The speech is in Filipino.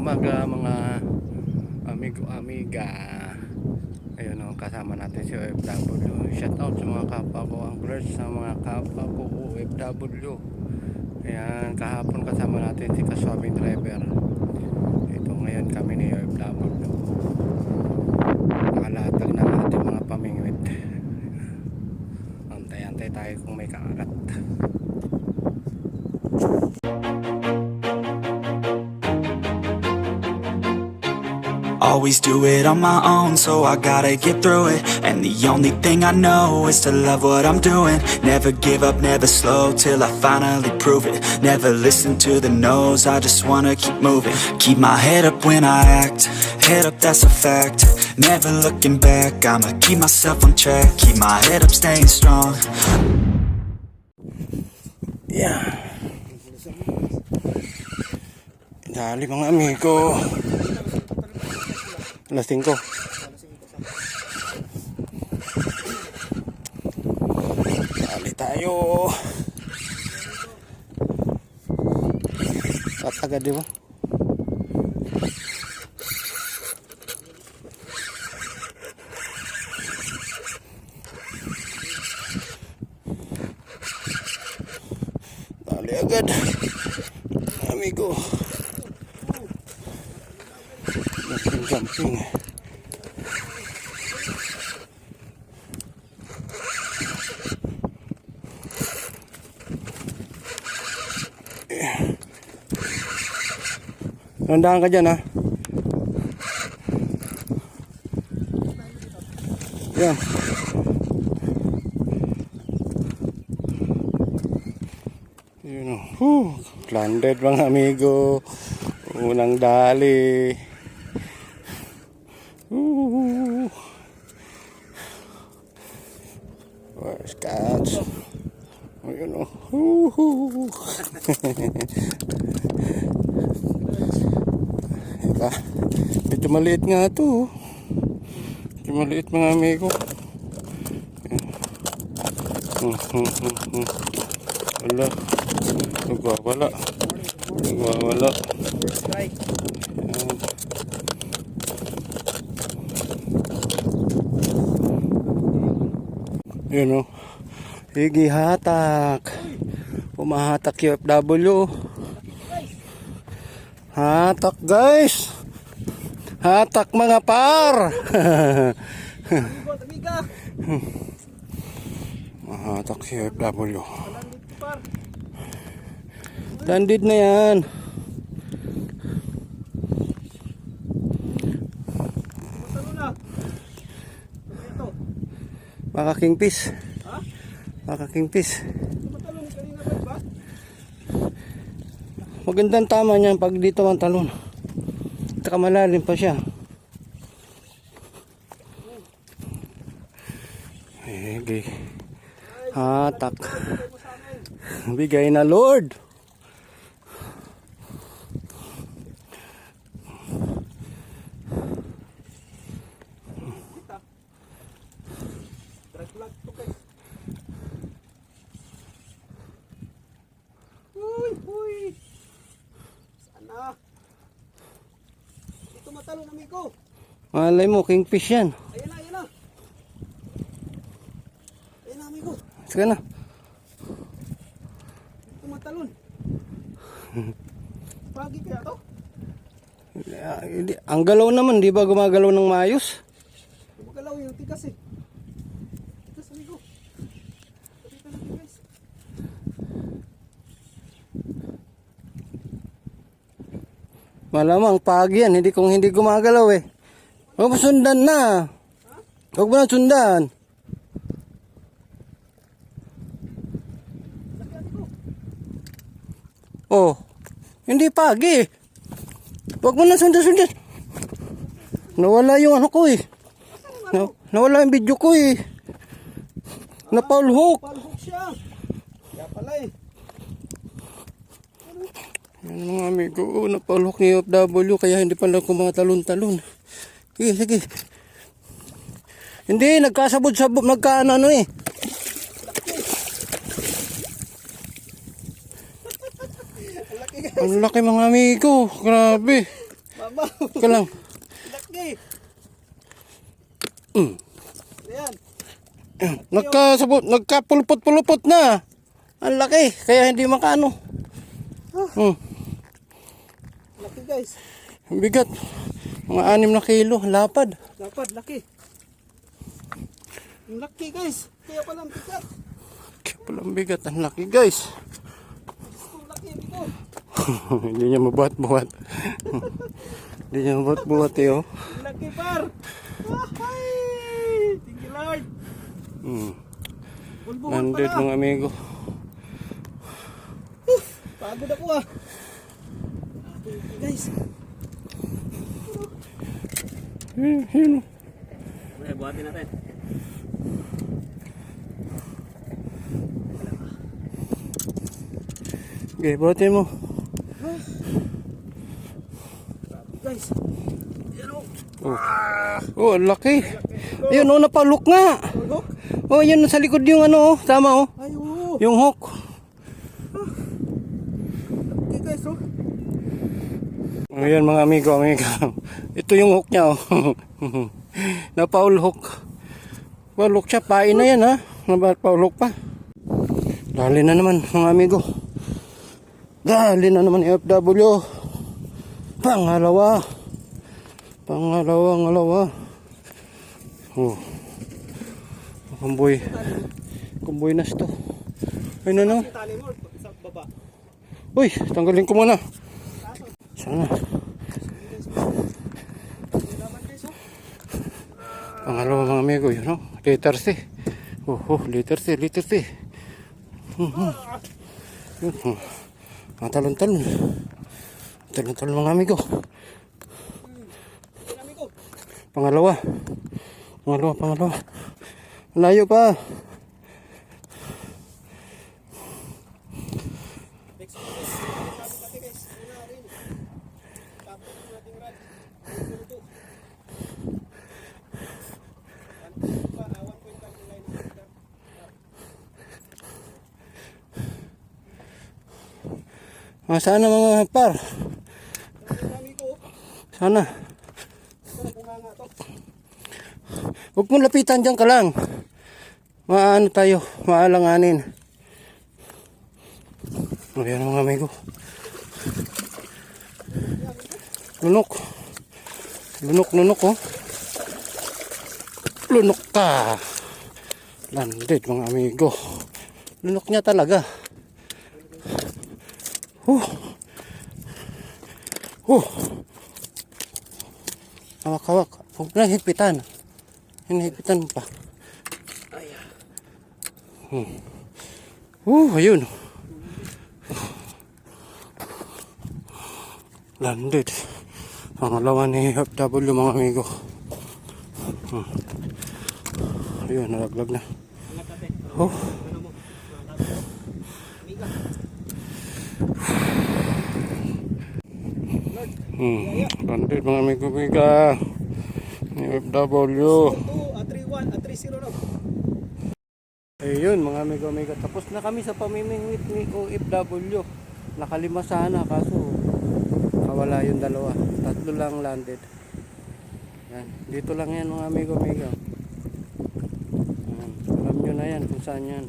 umaga mga amigo amiga. Ayun o, kasama natin si OFW. Shout out sa mga kapwa ko anglers, sa mga kapwa ko OFW. Ayan, kahapon kasama natin si Kaswabing Driver. Ito ngayon kami ni OFW. Nakalatag na natin mga pamingwit. Antay-antay tayo kung may kakagat. Always do it on my own, so I gotta get through it. And the only thing I know is to love what I'm doing. Never give up, never slow, till I finally prove it. Never listen to the no's, I just wanna keep moving. Keep my head up when I act, head up, that's a fact. Never looking back, I'ma keep myself on track. Keep my head up, staying strong. Yeah. Dali mga amigo. Alas 5. Dali tayo. At agad di ba? Dali agad. Amigo. Jumping. Nandahan ka dyan ha. Yan. Yun o. Landed mga amigo. Unang dali. Where's cats? Ayun o. Diba? Medyo maliit nga ito. Medyo maliit mga amigo. Wala. Nagwawala. Nagwawala. Yun o. Higi hatak. Pumahatak yung FW. Hatak guys. Hatak mga par. Mahatak si FW. Landed na yan. Baka kingfish. Ha? Baka kingfish. Tumatalon kanina ba? Magandang tama niyan pag dito ang talon. Taka malalim pa siya. Higi. Hatak. Bigay na Lord. Uy. Sana. Ito matalon amigo. Malay mo, kingfish yan. Ayan na, ayan na. Ayan na amigo. Sige na. Ito matalon. Pagi kaya to? Ang galaw naman, di ba gumagalaw ng maayos? Gumagalaw yung tigas eh. Tigas amigo. Dito na guys. Malamang pagi yan, hindi kung hindi gumagalaw eh. Huwag mo sundan na. Huwag mo na sundan. Oh, hindi pagi. Huwag mo na sundan. Nawala yung ano ko eh. Nawala yung video ko eh. Napalhook. Palhook siya. Kaya pala eh. Yan mga amigo, napalhook ni OFW kaya hindi pala ko mga talon-talon. Sige. Hindi, nagkasabot-sabot, nagkaano eh. Ang laki mga amigo, grabe. Mama. Ika lang. Laki. Mm. Ayan. Nagkapulupot-pulupot na. Ang laki. Kaya hindi makaano. Hmm. Laki guys. Ang bigat. Mga 6 na kilo. Lapad. Dapat laki. Ang laki guys. Kaya palang bigat. Kaya palang bigat. Ang laki guys. Ang laki dito. Hindi niya mabuhat-buhat. Hindi niya mabuhat-buhat eh oh. Ang laki par. Ay! Thank you Lord. Bulbuhan Nandito pala. mga amigo. Pagod ako ah. Okay, guys. Yun. Okay, buhatin natin. Okay, buhatin mo. Guys. Yan o. Oh, ang laki. Ayun oh, napalok nga. Tulog. Oh, yun sa likod yung ano oh. Tama oh. Ay oo. Yung hook. Okay guys oh. Ayan mga amigo. Ito yung hook niya oh. Napaul hook. Paulok siya. Pain na yan ha. Napaulok pa. Dali na naman mga amigo. Dali na naman FW. Pangalawa. Oh. Kumboy. Kumboy na ito. Ay na na. Tali mo sa baba. Uy, tanggalin ko muna. Sana. Pangalawa mga amigo, yun o. Letter C. Letter C. Yun. Talon-talon. Talon-talon mga amigo. Pangalawa. Layo pa. Sana mga par. Sana. Huwag mo lapitan dyan ka lang. Maano tayo, maalanganin. Ayan mga amigo. Lunok oh. Lunok ka. Landed mga amigo. Lunok niya talaga. Hawak. Huwag na hipitan. Hinihipitan pa. Ayun. Landed. Pangalawa ni FW mga amigo. Ayun, nalaglag na. Landed mga amigo. Ni FW. 3-1, 3-0 na. Ayun mga amigo. Tapos na kami sa pamimingwit ni OFW. Nakalima sana kaso wala yung dalawa. 3 lang landed. Yan. Dito lang yan mga amigo. Alam nyo na yan kung saan yan.